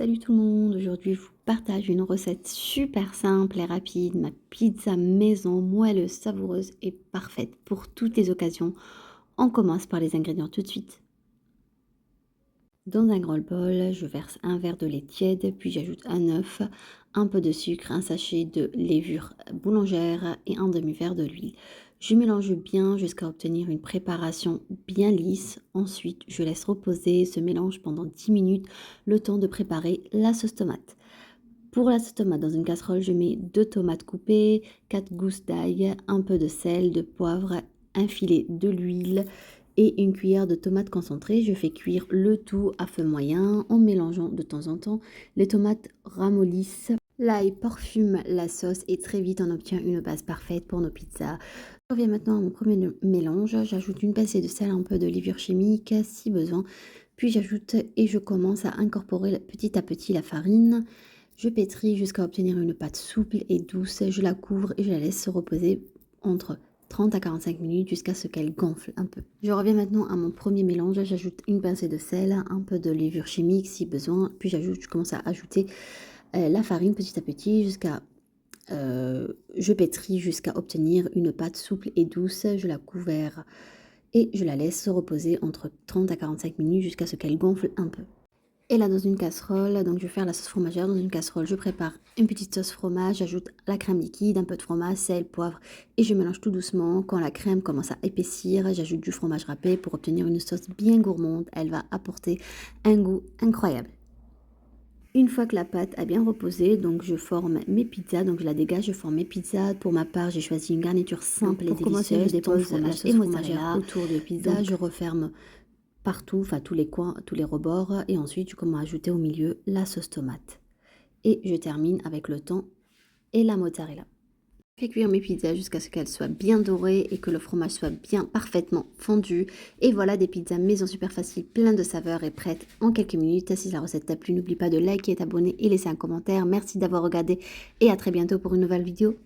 Salut tout le monde, aujourd'hui je vous partage une recette super simple et rapide, ma pizza maison moelleuse, savoureuse et parfaite pour toutes les occasions. On commence par les ingrédients tout de suite. Dans un grand bol, je verse un verre de lait tiède, puis j'ajoute un œuf, un peu de sucre, un sachet de levure boulangère et un demi-verre de l'huile. Je mélange bien jusqu'à obtenir une préparation bien lisse. Ensuite, je laisse reposer ce mélange pendant 10 minutes, le temps de préparer la sauce tomate. Pour la sauce tomate, dans une casserole, je mets 2 tomates coupées, 4 gousses d'ail, un peu de sel, de poivre, un filet de l'huile et une cuillère de tomates concentrées. Je fais cuire le tout à feu moyen en mélangeant de temps en temps. Les tomates ramollissent. L'ail parfume la sauce et très vite on obtient une base parfaite pour nos pizzas. Je reviens maintenant à mon premier mélange. J'ajoute une pincée de sel, un peu de levure chimique si besoin. Puis j'ajoute et je commence à incorporer petit à petit la farine. Je pétris jusqu'à obtenir une pâte souple et douce. Je la couvre et je la laisse se reposer entre 30 à 45 minutes jusqu'à ce qu'elle gonfle un peu. Je reviens maintenant à mon premier mélange. J'ajoute une pincée de sel, un peu de levure chimique si besoin. Puis je commence à ajouter la farine petit à petit jusqu'à je pétris jusqu'à obtenir une pâte souple et douce. Je la couvre et je la laisse se reposer entre 30 à 45 minutes jusqu'à ce qu'elle gonfle un peu. Et là, dans une casserole, donc je vais faire la sauce fromagère. Dans une casserole, je prépare une petite sauce fromage, j'ajoute la crème liquide, un peu de fromage, sel, poivre et je mélange tout doucement. Quand la crème commence à épaissir, j'ajoute du fromage râpé pour obtenir une sauce bien gourmande. Elle va apporter un goût incroyable. Une fois que la pâte a bien reposé, donc je forme mes pizzas, donc je la dégage, je forme mes pizzas. Pour ma part, j'ai choisi une garniture simple et délicieuse. Je dépose la sauce fromagère autour de pizza. Donc, je referme partout, enfin tous les coins, tous les rebords, et ensuite je commence à ajouter au milieu la sauce tomate. Et je termine avec le thon et la mozzarella. Je fais cuire mes pizzas jusqu'à ce qu'elles soient bien dorées et que le fromage soit bien parfaitement fondu. Et voilà des pizzas maison super faciles, plein de saveurs et prêtes en quelques minutes. Si la recette t'a plu, n'oublie pas de liker, t'abonner et laisser un commentaire. Merci d'avoir regardé et à très bientôt pour une nouvelle vidéo.